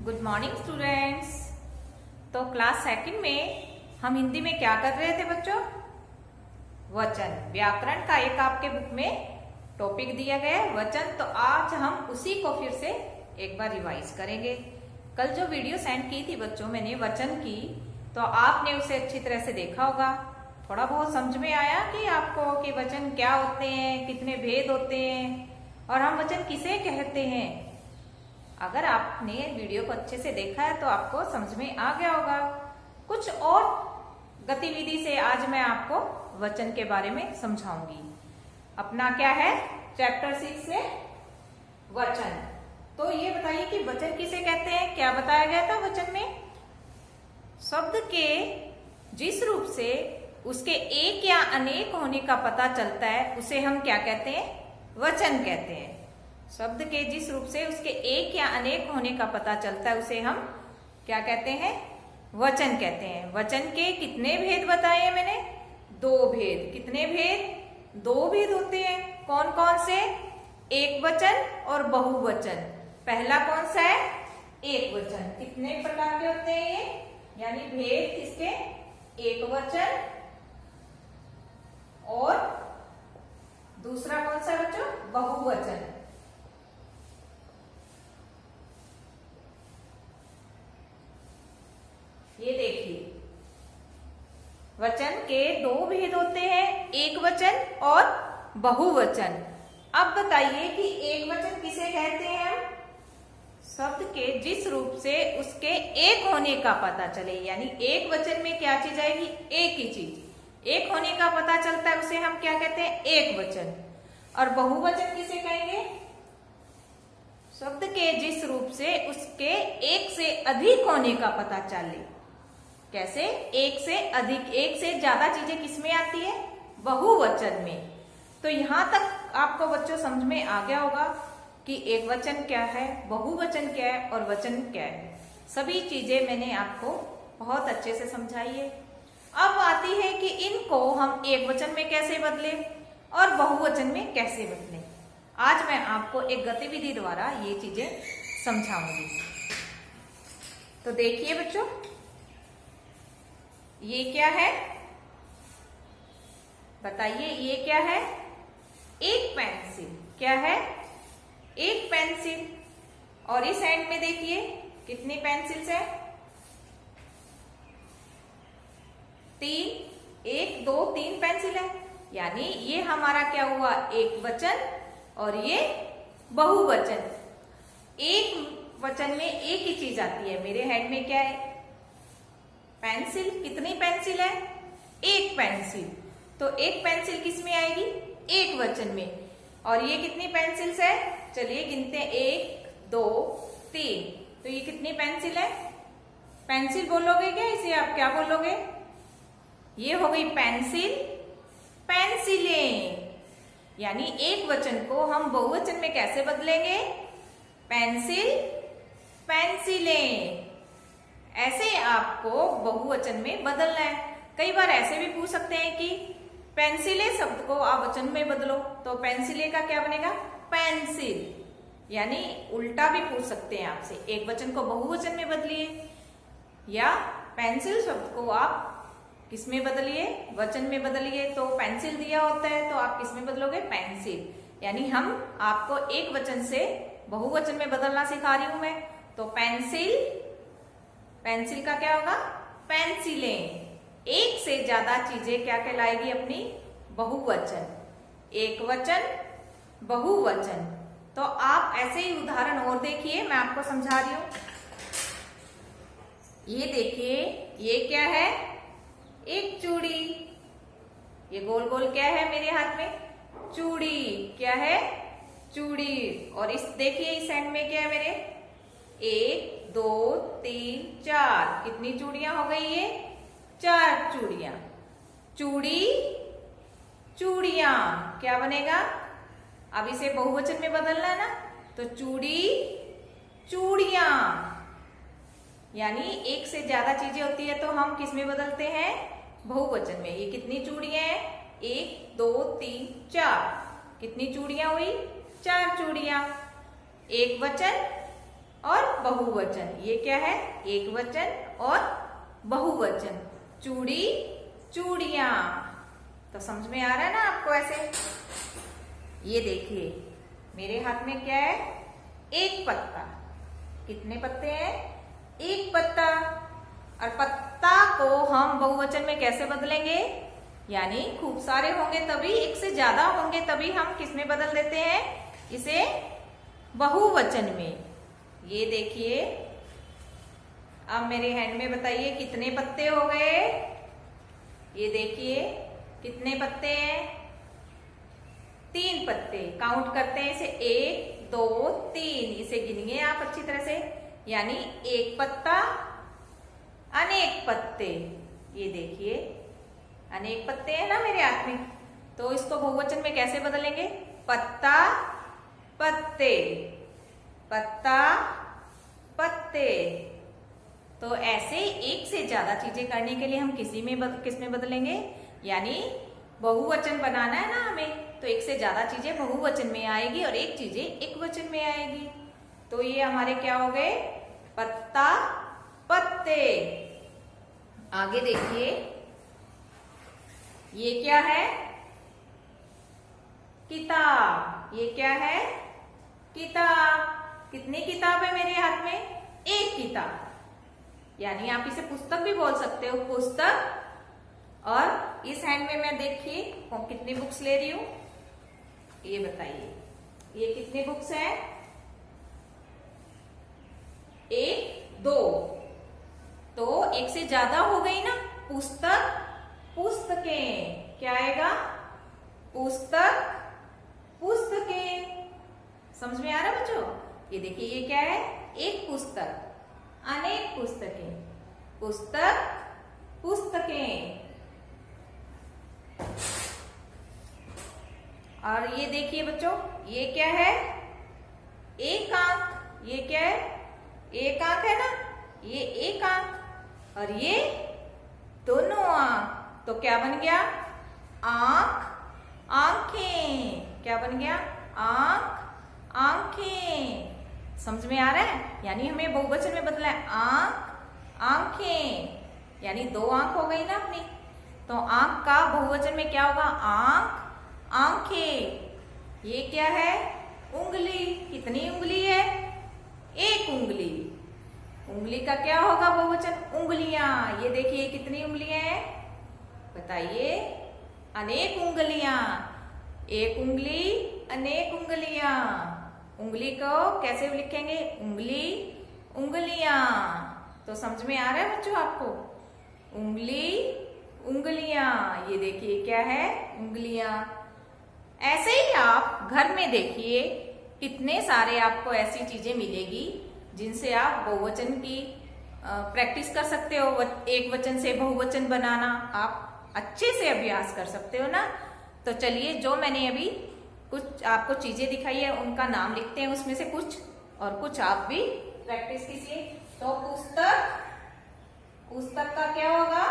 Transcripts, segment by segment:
Good morning students. तो class second में हम हिंदी में क्या कर रहे थे बच्चों? वचन, व्याकरण का एक आपके बुक में टॉपिक दिया गया है वचन। तो आज हम उसी को फिर से एक बार रिवाइज करेंगे। कल जो वीडियो सेंड की थी बच्चों मैंने वचन की, तो आपने उसे अच्छी तरह से देखा होगा। थोड़ा बहुत समझ में आया कि आपको कि वचन क्या होते हैं, कितने भेद होते हैं और हम वचन किसे कहते हैं। अगर आपने वीडियो को अच्छे से देखा है तो आपको समझ में आ गया होगा। कुछ और गतिविधि से आज मैं आपको वचन के बारे में समझाऊंगी। अपना क्या है चैप्टर 6 में वचन। तो ये बताइए कि वचन किसे कहते हैं। क्या बताया गया था वचन में? शब्द के जिस रूप से उसके एक या अनेक होने का पता चलता है उसे हम क्या कहते हैं? वचन कहते हैं। शब्द के जिस रूप से उसके एक या अनेक होने का पता चलता है उसे हम क्या कहते हैं? वचन कहते हैं। वचन के कितने भेद बताए हैं मैंने? 2 भेद। कितने भेद? 2 भेद होते हैं। कौन कौन से? एक वचन और बहुवचन। पहला कौन सा है? एक वचन। कितने प्रकार के होते हैं ये? यानी भेद किसके? एक वचन और दूसरा कौन सा बच्चों? बहुवचन। ये देखिए वचन के 2 भेद होते हैं, एक वचन और बहुवचन। अब बताइए कि एक वचन किसे कहते हैं हम? शब्द के जिस रूप से उसके एक होने का पता चले, यानी एक वचन में क्या चीज आएगी? एक ही चीज। एक होने का पता चलता है उसे हम क्या कहते हैं? एक वचन। और बहुवचन किसे कहेंगे? शब्द के जिस रूप से उसके एक से अधिक होने का पता चले। कैसे? एक से अधिक, एक से ज्यादा चीजें किसमें आती है? बहुवचन में। तो यहां तक आपको बच्चों समझ में आ गया होगा कि एक वचन क्या है, बहुवचन क्या है और वचन क्या है। सभी चीजें मैंने आपको बहुत अच्छे से समझाई है। अब आती है कि इनको हम एक वचन में कैसे बदलें और बहुवचन में कैसे बदलें। आज मैं आपको एक गतिविधि द्वारा ये चीजें समझाऊंगी। तो देखिए बच्चों, ये क्या है? बताइए ये क्या है? एक पेंसिल। क्या है? एक पेंसिल। और इस एंड में देखिए कितनी पेंसिल्स है? 3। 1 2 3 पेंसिल है। यानी ये हमारा क्या हुआ? एक वचन और ये बहुवचन। एक वचन में एक ही चीज आती है। मेरे हैंड में क्या है? पेंसिल। कितनी पेंसिल है? एक पेंसिल। तो एक पेंसिल किस में आएगी? एक वचन में। और ये कितनी पेंसिल्स है? चलिए गिनते हैं। 1 2 3। तो ये कितनी पेंसिल है? पेंसिल बोलोगे क्या इसे? आप क्या बोलोगे? ये हो गई पेंसिल, पेंसिलें। यानी एक वचन को हम बहुवचन में कैसे बदलेंगे? पेंसिल, पेंसिलें। ऐसे आपको बहुवचन में बदलना है। कई बार ऐसे भी पूछ सकते हैं कि पेंसिले शब्द को आप वचन में बदलो, तो पेंसिले का क्या बनेगा? पेंसिल। यानी उल्टा भी पूछ सकते हैं आपसे, एक वचन को बहुवचन में बदलिए या पेंसिल शब्द को आप किस में बदलिए? वचन में बदलिए। तो पेंसिल दिया होता है तो आप किस में बदलोगे? पेंसिल। यानी हम आपको एक वचन से बहुवचन में बदलना सिखा रही हूं मैं। तो पेंसिल, पेंसिल का क्या होगा? पेंसिलें। एक से ज्यादा चीजें क्या कहलाएगी अपनी? बहुवचन। एक वचन, बहुवचन। तो आप ऐसे ही उदाहरण और देखिए, मैं आपको समझा रही हूं। ये देखिए ये क्या है? एक चूड़ी। ये गोल गोल क्या है मेरे हाथ में? चूड़ी। क्या है? चूड़ी। और इस देखिए इस एंड में क्या है मेरे? 1 2 3 4। कितनी चूड़ियां हो गई ये? 4 चूड़ियां। चूड़ी, चूड़ियां। क्या बनेगा? अब इसे बहुवचन में बदलना है ना, तो चूड़ी, चूड़ियां। यानी एक से ज्यादा चीजें होती है तो हम किस में बदलते हैं? बहुवचन में। ये कितनी चूड़ियां हैं? 1 2 3 4। कितनी चूड़ियां हुई? 4 चूड़ियां। एक वचन, और बहुवचन। ये क्या है? एक वचन और बहुवचन। चूड़ी, चूड़ियां। तो समझ में आ रहा है ना आपको? ऐसे ये देखिए मेरे हाथ में क्या है? एक पत्ता। कितने पत्ते हैं? एक पत्ता। और पत्ता को हम बहुवचन में कैसे बदलेंगे? यानी खूब सारे होंगे तभी, एक से ज्यादा होंगे तभी हम किस में बदल देते हैं? इसे बहुवचन में। ये देखिए अब मेरे हैंड में बताइए कितने पत्ते हो गए? ये देखिए कितने पत्ते हैं? 3 पत्ते। काउंट करते हैं इसे, 1 2 3। इसे गिनिए आप अच्छी तरह से। यानी एक पत्ता, अनेक पत्ते। ये देखिए अनेक पत्ते हैं ना मेरे हाथ में, तो इसको बहुवचन में कैसे बदलेंगे? पत्ता, पत्ते, पत्ता, पत्ते। तो ऐसे एक से ज्यादा चीजें करने के लिए हम किस में बदलेंगे? यानी बहुवचन बनाना है ना हमें, तो एक से ज्यादा चीजें बहुवचन में आएगी और एक चीजें एक वचन में आएगी। तो ये हमारे क्या हो गए? पत्ता, पत्ते। आगे देखिए ये क्या है? किताब। ये क्या है? किताब। कितनी किताब है मेरे हाथ में? एक किताब। यानी आप इसे पुस्तक भी बोल सकते हो, पुस्तक। और इस हैंड में मैं देखिए कितनी बुक्स ले रही हूं, ये बताइए। ये कितनी बुक्स है? 1 2। तो एक से ज्यादा हो गई ना? पुस्तक, पुस्तकें। क्या आएगा? पुस्तक, पुस्तकें। समझ में आ रहा है बच्चों? ये देखिए ये क्या है? एक पुस्तक, अनेक पुस्तकें। पुस्तक, पुस्तकें। और ये देखिए बच्चों ये क्या है? एक आंख। ये क्या है? एक आंख है ना? ये एक आंख और ये दोनों आंख। तो क्या बन गया? आंख, आंखें। क्या बन गया? आंख, आंखें। समझ में आ रहा है? यानी हमें बहुवचन में बदला है आंख, आंखें। यानी 2 आंख हो गई ना अपनी। तो आंख का बहुवचन में क्या होगा? आंख, आंखें। ये क्या है? उंगली। कितनी उंगली है? एक उंगली। उंगली का क्या होगा बहुवचन? उंगलियां। ये देखिए कितनी उंगलियां हैं? बताइए। अनेक उंगलियां। एक उंगली, अनेक उंगलियां। उंगली को कैसे लिखेंगे? उंगली, उंगलियां। तो समझ में आ रहा है बच्चों आपको? उंगली, उंगलियां। ये देखिए क्या है? उंगलियां। ऐसे ही आप घर में देखिए कितने सारे आपको ऐसी चीजें मिलेगी जिनसे आप बहुवचन की प्रैक्टिस कर सकते हो। एक वचन से बहुवचन बनाना आप अच्छे से अभ्यास कर सकते हो ना। तो चलिए जो मैंने अभी कुछ आपको चीजें दिखाई है उनका नाम लिखते हैं, उसमें से कुछ और कुछ आप भी प्रैक्टिस कीजिए। तो पुस्तक, पुस्तक का क्या होगा?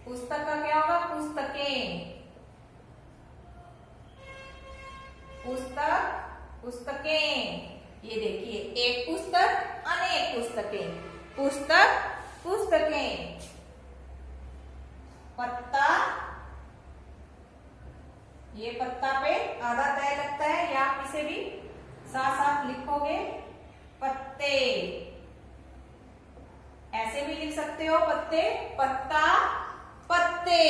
पुस्तक का क्या होगा? पुस्तकें। पुस्तक, पुस्तकें। ये देखिए एक पुस्तक, अनेक पुस्तकें। पुस्तक, पुस्तकें। पत्ता। ये पत्ता पे आधा तय लगता है, या आप इसे भी साथ साथ लिखोगे पत्ते। ऐसे भी लिख सकते हो पत्ते, पत्ता, पत्ते।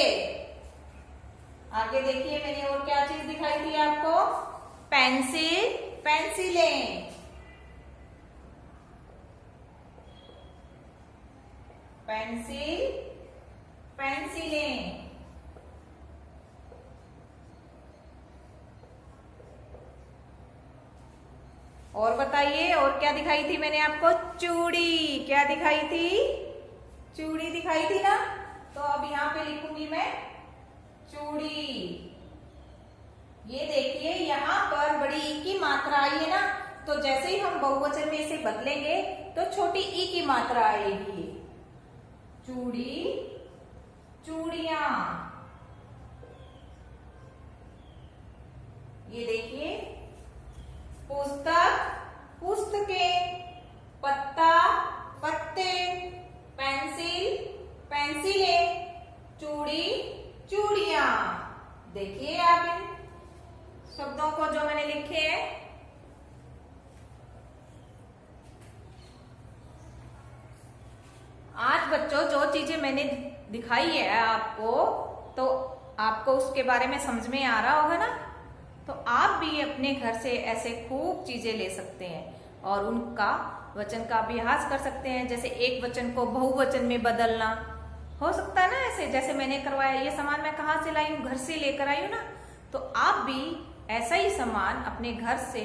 आगे देखिए मैंने और क्या चीज दिखाई थी आपको? पेंसिल, पेंसिलें। पेंसिल, पेंसिलें। और बताइए और क्या दिखाई थी मैंने आपको? चूड़ी। क्या दिखाई थी? चूड़ी दिखाई थी ना। तो अब यहां पे लिखूंगी मैं चूड़ी। ये देखिए यहां पर बड़ी ई की मात्रा आई है ना, तो जैसे ही हम बहुवचन में इसे बदलेंगे तो छोटी ई की मात्रा आएगी। चूड़ी, चूड़ियां। ये देखिए पुस्तक, चीजें मैंने दिखाई है आपको, तो आपको उसके बारे में समझ में आ रहा होगा ना। तो आप भी अपने घर से ऐसे खूब चीजें ले सकते हैं और उनका वचन का अभ्यास कर सकते हैं। जैसे एक वचन को बहुवचन में बदलना हो सकता है ना, ऐसे जैसे मैंने करवाया। ये सामान मैं कहाँ से लाई हूँ? घर से लेकर आई हूँ ना। तो आप भी ऐसा ही सामान अपने घर से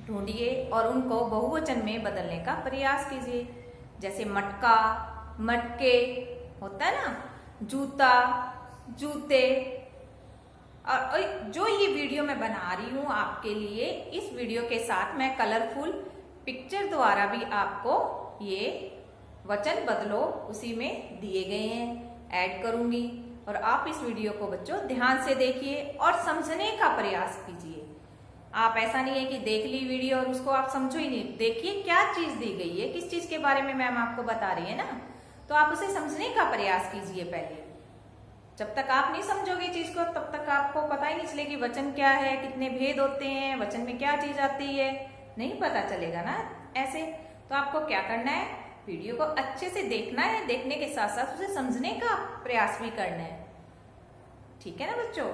ढूंढिए और उनको बहुवचन में बदलने का प्रयास कीजिए। जैसे मटका, मटके होता है ना, जूता, जूते। और जो ये वीडियो मैं बना रही हूं आपके लिए, इस वीडियो के साथ मैं कलरफुल पिक्चर द्वारा भी आपको ये वचन बदलो उसी में दिए गए हैं ऐड करूंगी। और आप इस वीडियो को बच्चों ध्यान से देखिए और समझने का प्रयास कीजिए। आप ऐसा नहीं है कि देख ली वीडियो और उसको आप समझो ही नहीं। देखिए क्या चीज दी गई है, किस चीज के बारे में मैम आपको बता रही है ना, तो आप उसे समझने का प्रयास कीजिए पहले। जब तक आप नहीं समझोगे चीज को तब तक आपको पता ही नहीं चलेगी वचन क्या है, कितने भेद होते हैं, वचन में क्या चीज आती है, नहीं पता चलेगा ना ऐसे। तो आपको क्या करना है, वीडियो को अच्छे से देखना है, देखने के साथ साथ उसे समझने का प्रयास भी करना है। ठीक है ना बच्चों?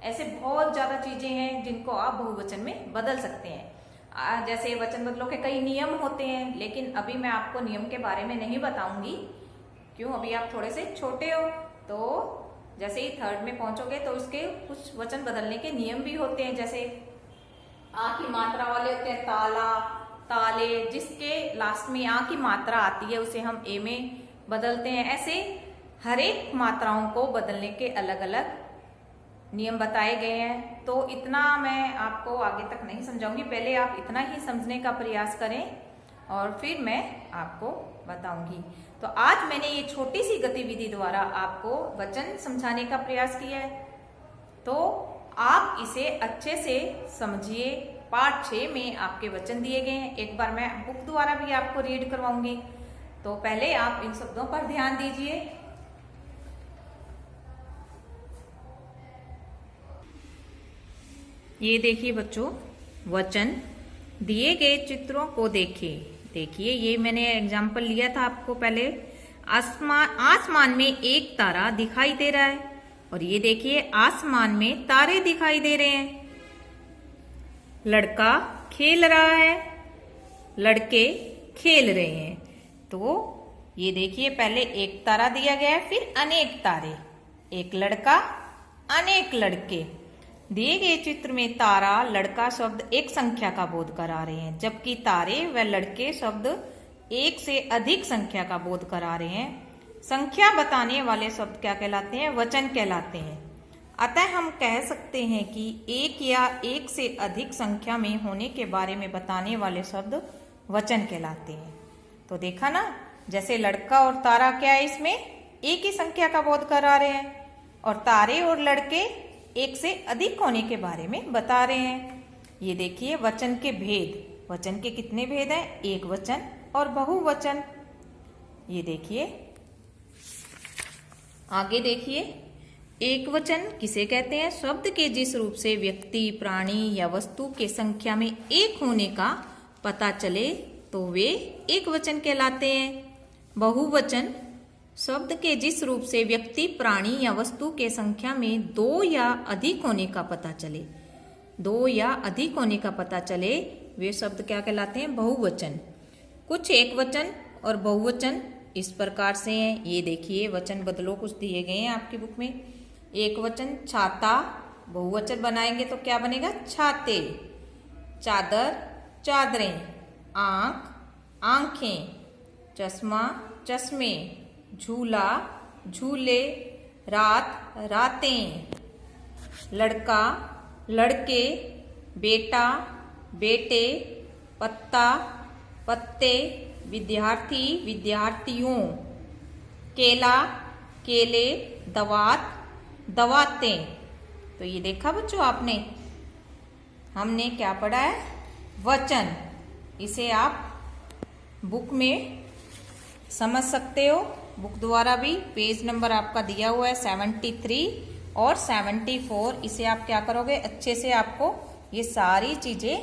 ऐसे बहुत ज्यादा चीजें हैं जिनको आप बहुवचन में बदल सकते हैं। जैसे वचन बदलो के कई नियम होते हैं, लेकिन अभी मैं आपको नियम के बारे में नहीं बताऊंगी। क्यों? अभी आप थोड़े से छोटे हो, तो जैसे ही थर्ड में पहुंचोगे तो उसके कुछ वचन बदलने के नियम भी होते हैं। जैसे आ की मात्रा वाले होते हैं, ताला, ताले, जिसके लास्ट में आ की मात्रा आती है उसे हम ए में बदलते हैं। ऐसे हर एक मात्राओं को बदलने के अलग अलग नियम बताए गए हैं। तो इतना मैं आपको आगे तक नहीं समझाऊंगी, पहले आप इतना ही समझने का प्रयास करें और फिर मैं आपको बताऊंगी। तो आज मैंने ये छोटी सी गतिविधि द्वारा आपको वचन समझाने का प्रयास किया है, तो आप इसे अच्छे से समझिए। पार्ट 6 में आपके वचन दिए गए हैं, एक बार मैं बुक द्वारा भी आपको रीड करवाऊंगी। तो पहले आप इन शब्दों पर ध्यान दीजिए। ये देखिए बच्चों, वचन दिए गए चित्रों को देखिए। देखिए ये मैंने एग्जाम्पल लिया था आपको पहले। आसमान में एक तारा दिखाई दे रहा है, और ये देखिए आसमान में तारे दिखाई दे रहे हैं। लड़का खेल रहा है, लड़के खेल रहे हैं। तो ये देखिए पहले एक तारा दिया गया है, फिर अनेक तारे, एक लड़का, अनेक लड़के। दिए गए चित्र में तारा, लड़का शब्द एक संख्या का बोध करा रहे हैं, जबकि तारे व लड़के शब्द एक से अधिक संख्या का बोध करा रहे हैं। संख्या बताने वाले शब्द क्या कहलाते हैं? वचन कहलाते हैं। अतः हम कह सकते हैं कि एक या एक से अधिक संख्या में होने के बारे में बताने वाले शब्द वचन कहलाते हैं। तो देखा ना, जैसे लड़का और तारा क्या है, इसमें एक ही संख्या का बोध करा रहे हैं, और तारे और लड़के एक से अधिक होने के बारे में बता रहे हैं। ये देखिए वचन के भेद। वचन के कितने भेद हैं? एक वचन और बहुवचन। ये देखिए आगे देखिए, एक वचन किसे कहते हैं? शब्द के जिस रूप से व्यक्ति, प्राणी या वस्तु के संख्या में एक होने का पता चले तो वे एक वचन कहलाते हैं। बहुवचन शब्द के जिस रूप से व्यक्ति, प्राणी या वस्तु के संख्या में दो या अधिक होने का पता चले, दो या अधिक होने का पता चले, वे शब्द क्या कहलाते हैं? बहुवचन। कुछ एक वचन और बहुवचन इस प्रकार से हैं। ये देखिए वचन बदलो कुछ दिए गए हैं आपकी बुक में। एक वचन छाता, बहुवचन बनाएंगे तो क्या बनेगा? छाते। चादर, चादरें। आंख, आंखें। चश्मा, चश्मे। झूला, झूले। रात, रातें। लड़का, लड़के। बेटा, बेटे। पत्ता, पत्ते। विद्यार्थी, विद्यार्थियों। केला, केले। दवात, दवातें। तो ये देखा बच्चों आपने, हमने क्या पढ़ा है? वचन। इसे आप बुक में समझ सकते हो, बुक द्वारा भी। पेज नंबर आपका दिया हुआ है 73 और 74। इसे आप क्या करोगे? अच्छे से आपको ये सारी चीजें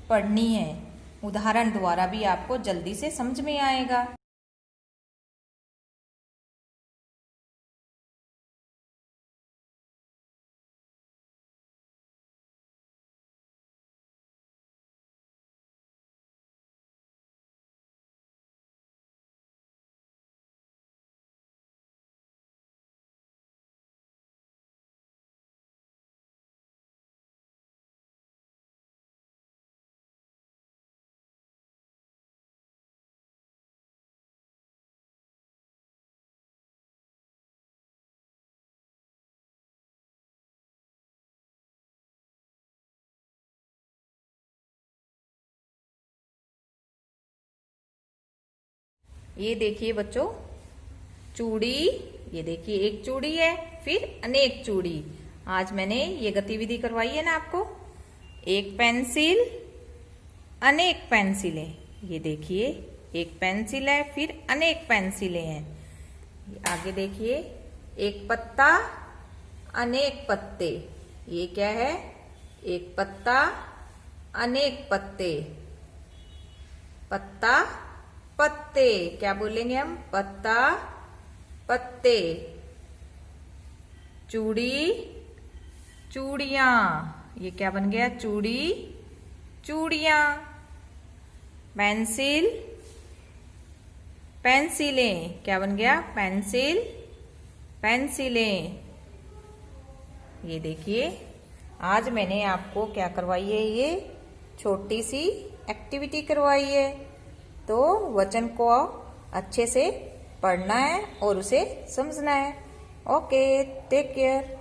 पढ़नी है। उदाहरण द्वारा भी आपको जल्दी से समझ में आएगा। ये देखिए बच्चों, चूड़ी, ये देखिए एक चूड़ी है, फिर अनेक चूड़ी। आज मैंने ये गतिविधि करवाई है ना आपको। एक पेंसिल, अनेक पेंसिलें। ये देखिए एक पेंसिल है, फिर अनेक पेंसिलें हैं। आगे देखिए, एक पत्ता, अनेक पत्ते। ये क्या है? एक पत्ता, अनेक पत्ते। पत्ता, पत्ते। क्या बोलेंगे हम? पत्ता, पत्ते। चूड़ी, चूड़ियां। ये क्या बन गया? चूड़ी, चूड़ियां। पेंसिल, पेंसिलें। क्या बन गया? पेंसिल, पेंसिलें। ये देखिए, आज मैंने आपको क्या करवाई है? ये छोटी सी एक्टिविटी करवाई है। तो वचन को अच्छे से पढ़ना है और उसे समझना है। Okay, take care.